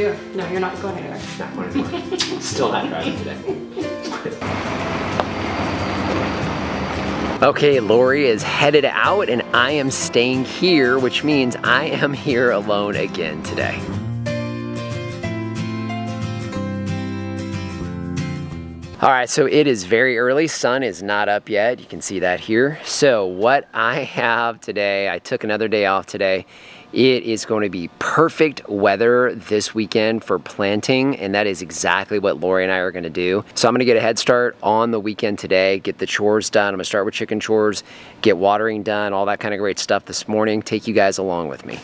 too. No, you're not going anywhere. Not going anywhere. Still not driving today. Okay, Lori is headed out and I am staying here, which means I am here alone again today. All right, so it is very early. Sun is not up yet. You can see that here. So what I have today, I took another day off today. It is going to be perfect weather this weekend for planting, and that is exactly what Lori and I are going to do. So I'm going to get a head start on the weekend today, get the chores done. I'm going to start with chicken chores, get watering done, all that kind of great stuff this morning. Take you guys along with me.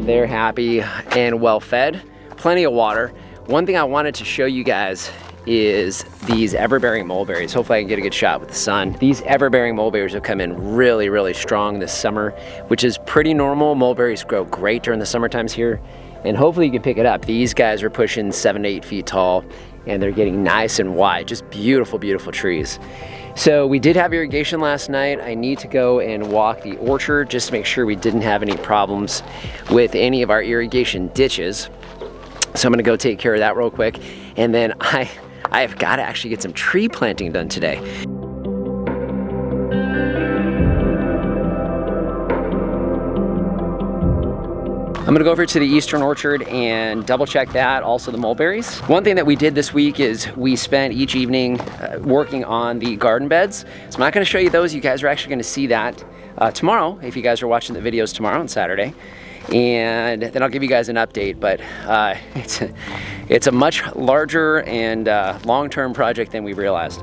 They're happy and well fed, plenty of water. One thing I wanted to show you guys is these Everbearing Mulberries. Hopefully I can get a good shot with the sun. These Everbearing Mulberries have come in really, really strong this summer, which is pretty normal. Mulberries grow great during the summer times here, and hopefully you can pick it up. These guys are pushing 7 to 8 feet tall, and they're getting nice and wide. Just beautiful, beautiful trees. So we did have irrigation last night. I need to go and walk the orchard just to make sure we didn't have any problems with any of our irrigation ditches. So I'm gonna go take care of that real quick. And then I have got to actually get some tree planting done today. I'm gonna go over to the eastern orchard and double check that, also the mulberries. One thing that we did this week is we spent each evening working on the garden beds. So I'm not gonna show you those. You guys are actually gonna see that tomorrow, if you guys are watching the videos tomorrow on Saturday. And then I'll give you guys an update, but it's a much larger and long-term project than we realized.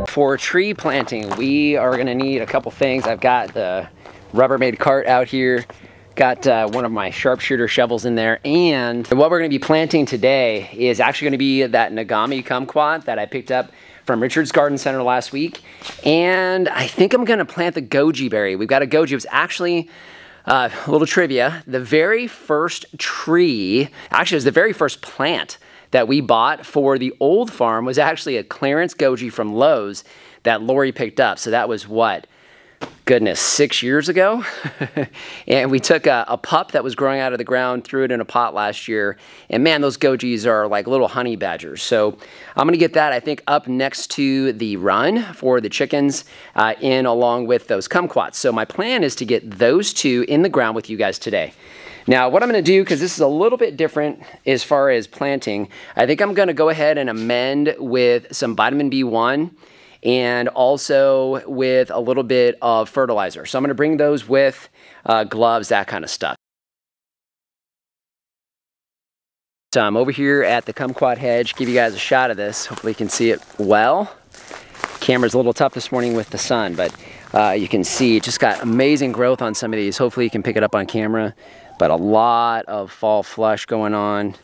For tree planting, we are gonna need a couple things. I've got the Rubbermaid cart out here, got one of my sharpshooter shovels in there, and what we're gonna be planting today is actually gonna be that Nagami Kumquat that I picked up from Richard's Garden Center last week. And I think I'm gonna plant the Goji berry. We've got a Goji. It was actually, a little trivia, the very first tree, actually it was the very first plant that we bought for the old farm was actually a clearance Goji from Lowe's that Lori picked up. So that was what? Goodness, 6 years ago. And we took a pup that was growing out of the ground, threw it in a pot last year. And man, those Gojis are like little honey badgers. So I'm gonna get that, I think, up next to the run for the chickens in along with those kumquats. So my plan is to get those two in the ground with you guys today. Now, what I'm gonna do, because this is a little bit different as far as planting, I think I'm gonna go ahead and amend with some vitamin B1 and also with a little bit of fertilizer. So I'm gonna bring those with gloves, that kind of stuff. So I'm over here at the Kumquat Hedge, give you guys a shot of this. Hopefully you can see it well. Camera's a little tough this morning with the sun, but you can see it just got amazing growth on some of these. Hopefully you can pick it up on camera, but a lot of fall flush going on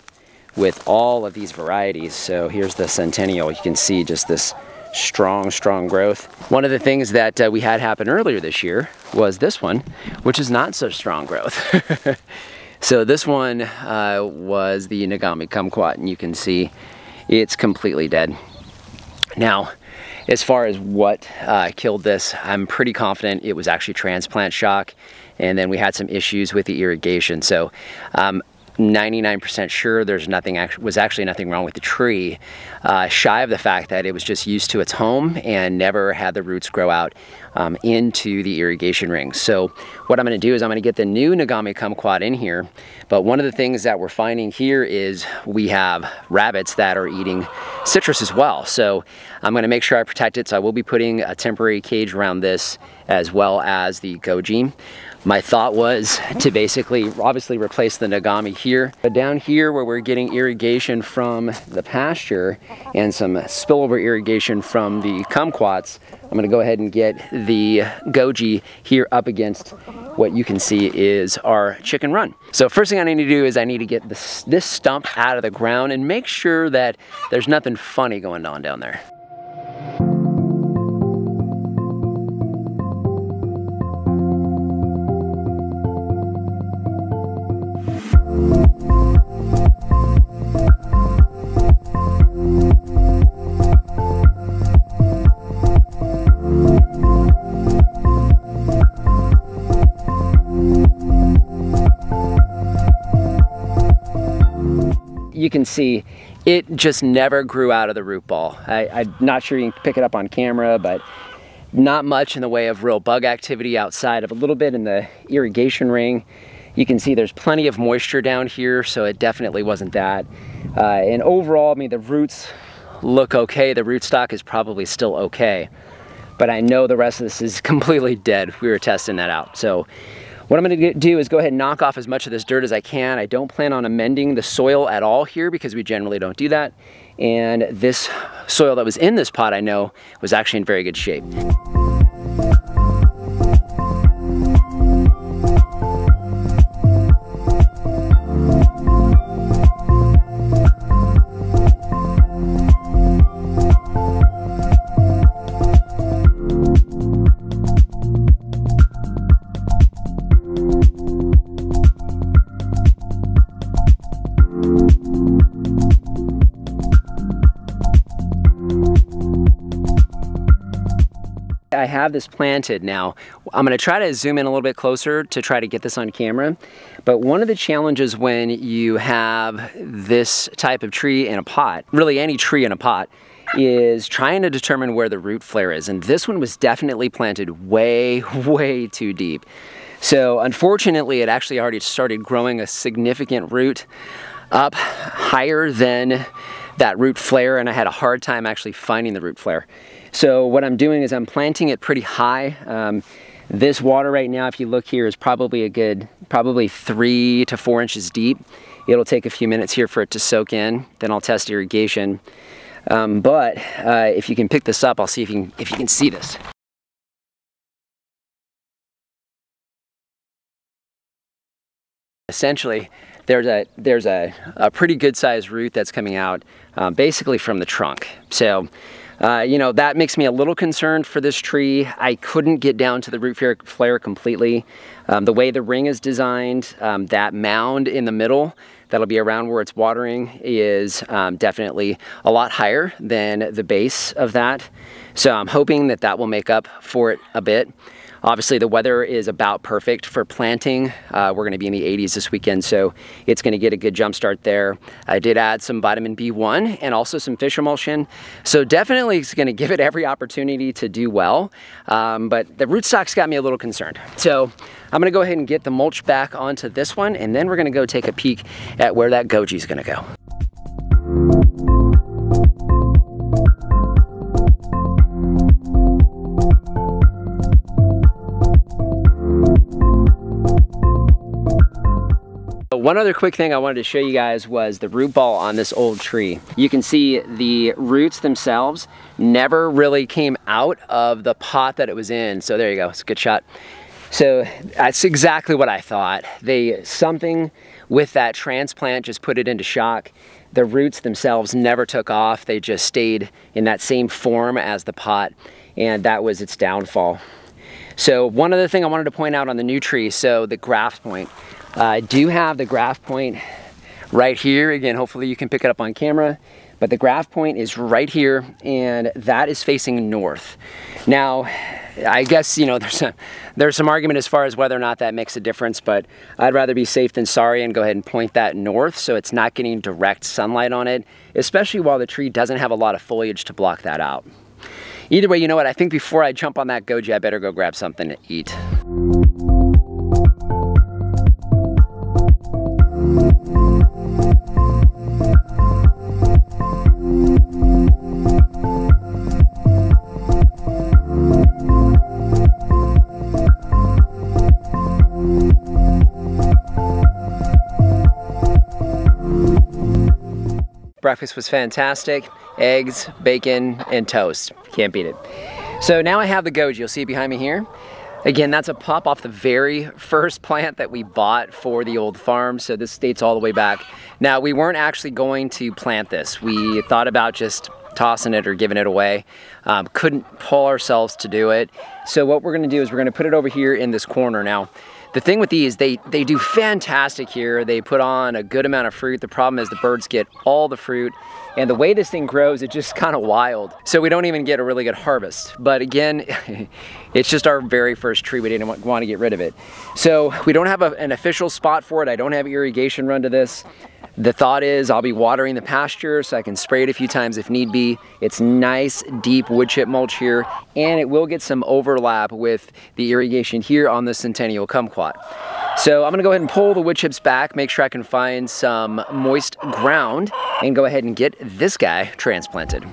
with all of these varieties. So here's the Centennial. You can see just this strong, strong growth. One of the things that we had happen earlier this year was this one, which is not so strong growth. So this one was the Nagami Kumquat, and you can see it's completely dead. Now, as far as what killed this, I'm pretty confident it was actually transplant shock, and then we had some issues with the irrigation. So 99% sure was actually nothing wrong with the tree, shy of the fact that it was just used to its home and never had the roots grow out into the irrigation ring. So what I'm going to do is I'm going to get the new Nagami Kumquat in here, but one of the things that we're finding here is we have rabbits that are eating citrus as well. So I'm going to make sure I protect it, so I will be putting a temporary cage around this as well as the Goji. my thought was to basically obviously replace the Nagami here. But down here where we're getting irrigation from the pasture and some spillover irrigation from the kumquats, I'm gonna go ahead and get the Goji here up against what you can see is our chicken run. So first thing I need to do is I need to get this stump out of the ground and make sure that there's nothing funny going on down there. You can see it just never grew out of the root ball. I'm not sure you can pick it up on camera, but not much in the way of real bug activity outside of a little bit in the irrigation ring. You can see there's plenty of moisture down here, so it definitely wasn't that. And overall, I mean, the roots look okay. The rootstock is probably still okay, but I know the rest of this is completely dead. We were testing that out. So what I'm gonna do is go ahead and knock off as much of this dirt as I can. I don't plan on amending the soil at all here because we generally don't do that. And this soil that was in this pot, I know, was actually in very good shape. I have this planted now. I'm going to try to zoom in a little bit closer to try to get this on camera. But one of the challenges when you have this type of tree in a pot, really any tree in a pot, is trying to determine where the root flare is. And this one was definitely planted way, way too deep. So unfortunately, it actually already started growing a significant root up higher than that root flare, and I had a hard time actually finding the root flare. So what I'm doing is I'm planting it pretty high. This water right now, if you look here, is probably a good, 3 to 4 inches deep. It'll take a few minutes here for it to soak in. Then I'll test irrigation. But if you can pick this up, I'll see if you can see this. Essentially, there's a pretty good sized root that's coming out basically from the trunk. So you know, that makes me a little concerned for this tree. I couldn't get down to the root flare completely. The way the ring is designed, that mound in the middle that'll be around where it's watering is definitely a lot higher than the base of that. So I'm hoping that that will make up for it a bit. Obviously the weather is about perfect for planting. We're gonna be in the 80s this weekend, so it's gonna get a good jump start there. I did add some vitamin B1 and also some fish emulsion. So definitely it's gonna give it every opportunity to do well. But the rootstock's got me a little concerned. So I'm gonna go ahead and get the mulch back onto this one, and then we're gonna go take a peek at where that goji is gonna go. One other quick thing I wanted to show you guys was the root ball on this old tree. You can see the roots themselves never really came out of the pot that it was in. So there you go, it's a good shot. So that's exactly what I thought. Something with that transplant just put it into shock. The roots themselves never took off. They just stayed in that same form as the pot, and that was its downfall. So one other thing I wanted to point out on the new tree, so the graft point. I do have the graft point right here. Again, hopefully you can pick it up on camera, but the graft point is right here, and that is facing north. Now, I guess, you know, there's some argument as far as whether or not that makes a difference, but I'd rather be safe than sorry and go ahead and point that north so it's not getting direct sunlight on it, especially while the tree doesn't have a lot of foliage to block that out. Either way, you know what, I think before I jump on that goji, I better go grab something to eat. Breakfast was fantastic. Eggs, bacon, and toast. Can't beat it. So now I have the Goji. You'll see it behind me here. Again, that's a pup off the very first plant that we bought for the old farm, so this dates all the way back. Now, we weren't actually going to plant this. We thought about just tossing it or giving it away. Couldn't pull ourselves to do it. So what we're gonna do is we're gonna put it over here in this corner. Now, the thing with these, they do fantastic here. They put on a good amount of fruit. The problem is the birds get all the fruit, and the way this thing grows, it's just kind of wild. So we don't even get a really good harvest. But again, it's just our very first tree. We didn't want to get rid of it. So we don't have an official spot for it. I don't have irrigation run to this. The thought is I'll be watering the pasture so I can spray it a few times if need be. It's nice, deep wood chip mulch here, and it will get some overlap with the irrigation here on the Centennial Kumquat. So I'm gonna go ahead and pull the wood chips back, make sure I can find some moist ground, and go ahead and get this guy transplanted.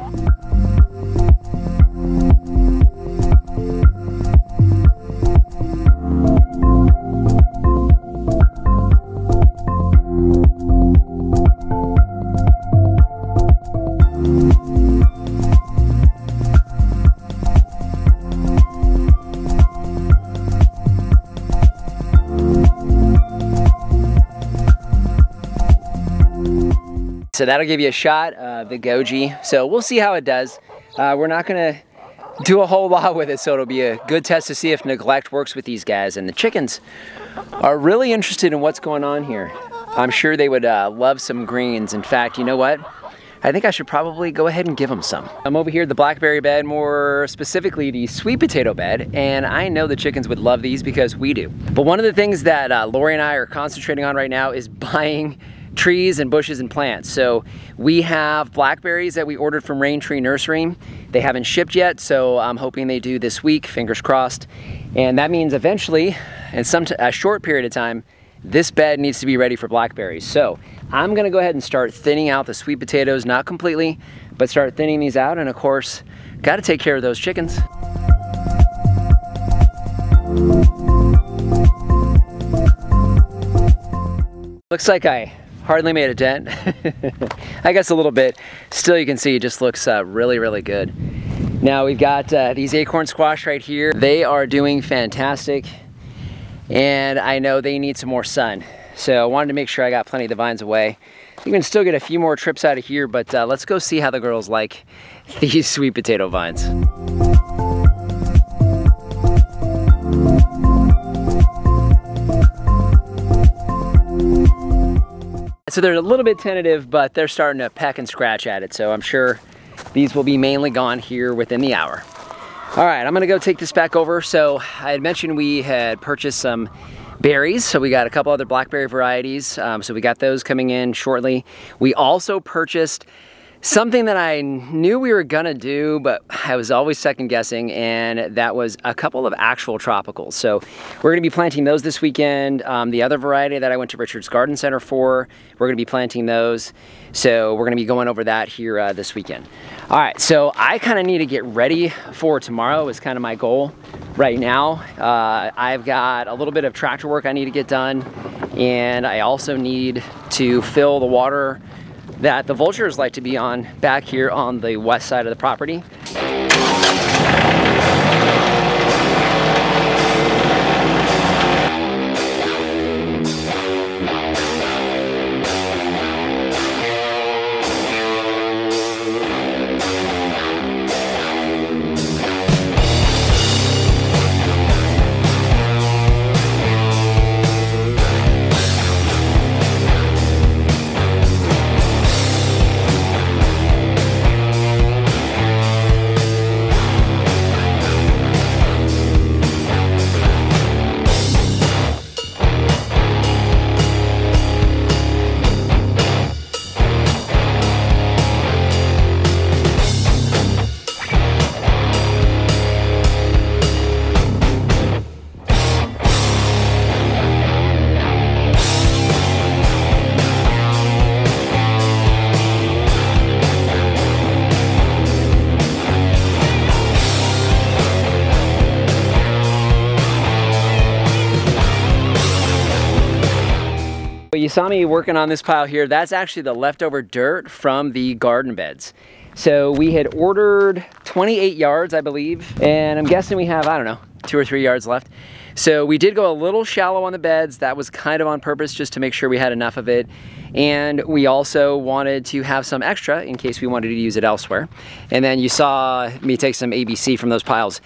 So that'll give you a shot of the Goji. So we'll see how it does. We're not gonna do a whole lot with it, so it'll be a good test to see if neglect works with these guys. And the chickens are really interested in what's going on here. I'm sure they would love some greens. In fact, you know what? I think I should probably go ahead and give them some. I'm over here at the blackberry bed, more specifically the sweet potato bed, and I know the chickens would love these because we do. But one of the things that Lori and I are concentrating on right now is buying trees and bushes and plants. So we have blackberries that we ordered from Rain Tree Nursery. They haven't shipped yet, so I'm hoping they do this week, fingers crossed. And that means eventually, in a short period of time, this bed needs to be ready for blackberries. So I'm gonna go ahead and start thinning out the sweet potatoes, not completely, but start thinning these out. And of course, gotta take care of those chickens. Looks like I hardly made a dent. I guess a little bit. Still, you can see it just looks really, really good. Now we've got these acorn squash right here. They are doing fantastic, and I know they need some more sun. So I wanted to make sure I got plenty of the vines away. You can still get a few more trips out of here, but let's go see how the girls like these sweet potato vines. So they're a little bit tentative, but they're starting to peck and scratch at it. So I'm sure these will be mainly gone here within the hour. All right, I'm gonna go take this back over. So I had mentioned we had purchased some berries. So we got a couple other blackberry varieties. So we got those coming in shortly. We also purchased something that I knew we were gonna do, but I was always second guessing, and that was a couple of actual tropicals. So we're gonna be planting those this weekend. The other variety that I went to Richard's Garden Center for, we're gonna be planting those. So we're gonna be going over that here this weekend. All right, so I kinda need to get ready for tomorrow is kind of my goal right now. I've got a little bit of tractor work I need to get done, and I also need to fill the water that the vultures like to be on back here on the west side of the property. you saw me working on this pile here. That's actually the leftover dirt from the garden beds. So we had ordered 28 yards, I believe, and I'm guessing we have, I don't know, 2 or 3 yards left. So we did go a little shallow on the beds. That was kind of on purpose, just to make sure we had enough of it. And we also wanted to have some extra in case we wanted to use it elsewhere. And then you saw me take some ABC from those piles.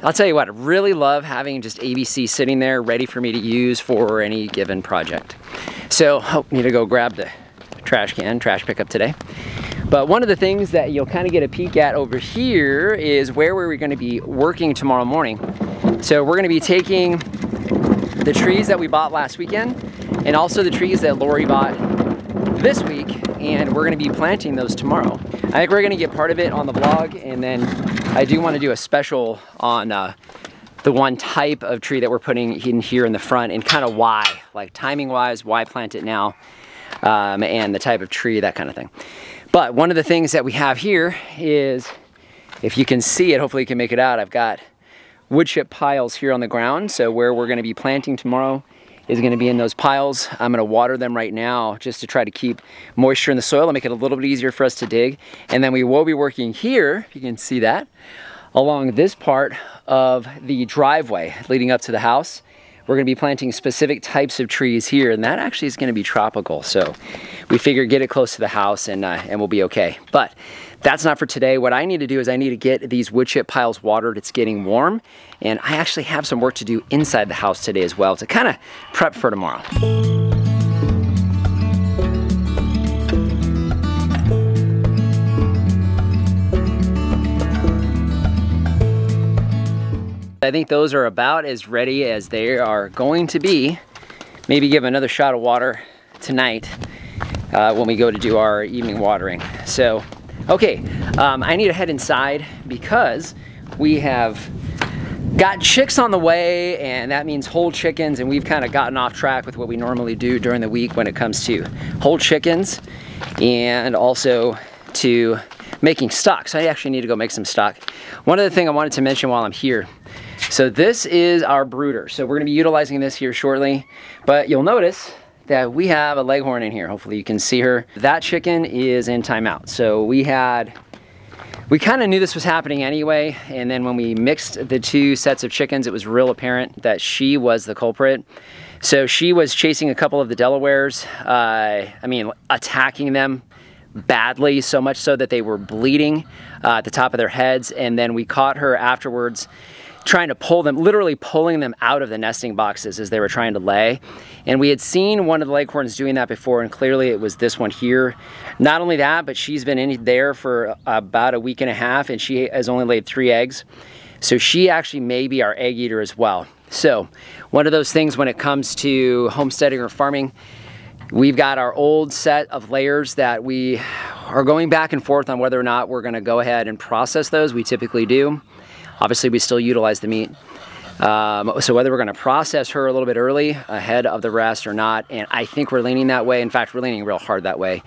I'll tell you what, I really love having just ABC sitting there ready for me to use for any given project. So, need to go grab the trash pickup today. But one of the things that you'll kind of get a peek at over here is where we're going to be working tomorrow morning. So we're going to be taking the trees that we bought last weekend and also the trees that Lori bought this week, and we're going to be planting those tomorrow. I think we're going to get part of it on the vlog, and then I do want to do a special on the one type of tree that we're putting in here in the front and kind of why, like timing wise, why plant it now, and the type of tree, that kind of thing. But one of the things that we have here is, if you can see it, hopefully you can make it out, I've got wood chip piles here on the ground. So where we're going to be planting tomorrow is going to be in those piles. I'm going to water them right now just to try to keep moisture in the soil and make it a little bit easier for us to dig. And then we will be working here, if you can see that, along this part of the driveway leading up to the house. We're going to be planting specific types of trees here, and that actually is going to be tropical. So we figured get it close to the house and we'll be okay. But that's not for today. What I need to do is I need to get these wood chip piles watered. It's getting warm, and I actually have some work to do inside the house today as well to kind of prep for tomorrow. I think those are about as ready as they are going to be. Maybe give another shot of water tonight when we go to do our evening watering. So, okay, I need to head inside because we have got chicks on the way, and that means whole chickens, and we've kind of gotten off track with what we normally do during the week when it comes to whole chickens and also to making stock. So I actually need to go make some stock. One other thing I wanted to mention while I'm here. So this is our brooder. So we're going to be utilizing this here shortly, but you'll notice that we have a leghorn in here. Hopefully you can see her. That chicken is in timeout. So we kind of knew this was happening anyway, and then when we mixed the two sets of chickens, it was real apparent that she was the culprit. So she was chasing a couple of the Delawares, attacking them badly, so much so that they were bleeding at the top of their heads, and then we caught her afterwards trying to pull them, literally pulling them out of the nesting boxes as they were trying to lay. And we had seen one of the leghorns doing that before, and clearly it was this one here. Not only that, but she's been in there for about a week and a half, and she has only laid 3 eggs. So she actually may be our egg eater as well. So one of those things when it comes to homesteading or farming, we've got our old set of layers that we are going back and forth on whether or not we're gonna go ahead and process those. We typically do. Obviously, we still utilize the meat. So whether we're gonna process her a little bit early ahead of the rest or not, and I think we're leaning that way. In fact, we're leaning real hard that way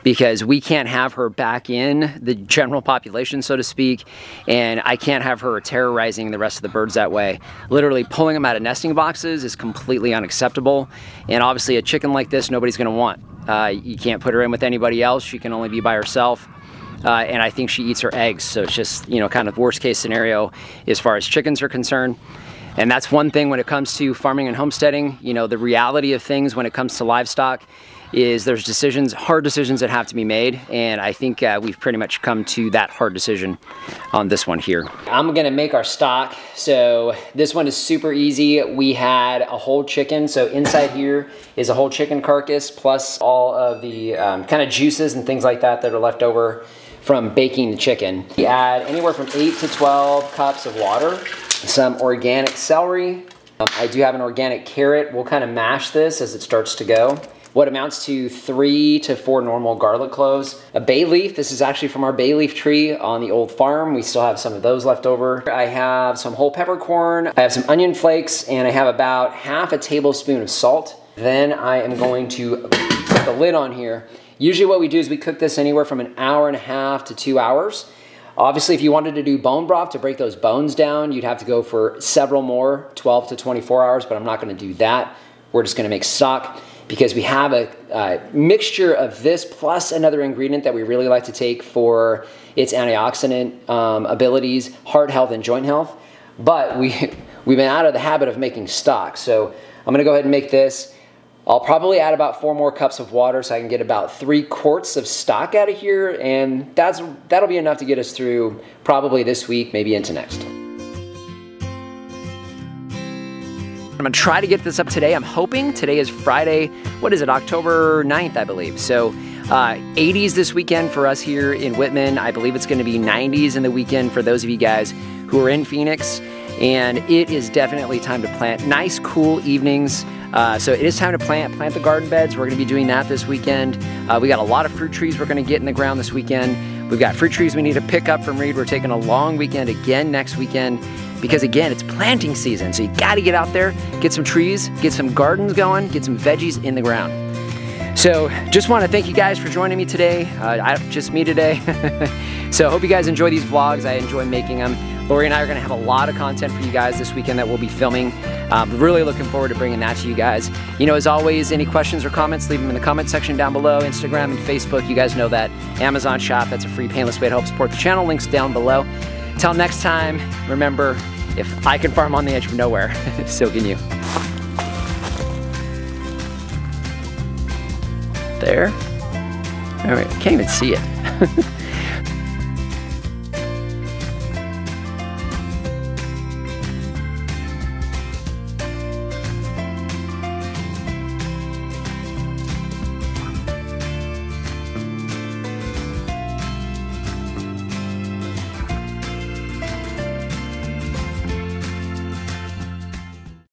because we can't have her back in the general population, so to speak, and I can't have her terrorizing the rest of the birds that way. Literally pulling them out of nesting boxes is completely unacceptable, and obviously a chicken like this, nobody's gonna want. You can't put her in with anybody else. She can only be by herself. And I think she eats her eggs, so it's just, you know, kind of worst case scenario as far as chickens are concerned. And that's one thing when it comes to farming and homesteading. You know, the reality of things when it comes to livestock is there's decisions, hard decisions that have to be made, and I think we've pretty much come to that hard decision on this one here. I'm gonna make our stock. So this one is super easy. We had a whole chicken, so inside here is a whole chicken carcass plus all of the kind of juices and things like that that are left over from baking the chicken. We add anywhere from 8 to 12 cups of water, some organic celery. I do have an organic carrot. We'll kind of mash this as it starts to go. What amounts to 3 to 4 normal garlic cloves. A bay leaf. This is actually from our bay leaf tree on the old farm. We still have some of those left over. I have some whole peppercorn. I have some onion flakes, and I have about half a tablespoon of salt. Then I am going to put the lid on here. Usually what we do is we cook this anywhere from 1.5 hours to 2 hours. Obviously, if you wanted to do bone broth to break those bones down, you'd have to go for several more, 12 to 24 hours, but I'm not gonna do that. We're just gonna make stock. because we have a mixture of this plus another ingredient that we really like to take for its antioxidant abilities, heart health, and joint health. But we've been out of the habit of making stock. So I'm gonna go ahead and make this. I'll probably add about 4 more cups of water so I can get about 3 quarts of stock out of here, and that'll be enough to get us through probably this week, maybe into next. I'm gonna try to get this up today. I'm hoping. Today is Friday, what is it, October 9th, I believe. So 80s this weekend for us here in Whitman. I believe it's gonna be 90s in the weekend for those of you guys who are in Phoenix. And it is definitely time to plant. Nice, cool evenings. So it is time to plant the garden beds. We're gonna be doing that this weekend. We got a lot of fruit trees we're gonna get in the ground this weekend. We've got fruit trees we need to pick up from Reed. We're taking a long weekend again next weekend, because again, it's planting season. So you gotta get out there, get some trees, get some gardens going, get some veggies in the ground. So just wanna thank you guys for joining me today. Just me today. So I hope you guys enjoy these vlogs. I enjoy making them. Lori and I are gonna have a lot of content for you guys this weekend that we'll be filming. Really looking forward to bringing that to you guys. You know, as always, any questions or comments, leave them in the comment section down below. Instagram and Facebook, you guys know that. Amazon shop, that's a free painless way to help support the channel. Links down below. Until next time, remember, if I can farm on the edge of nowhere, so can you. There. All right, can't even see it.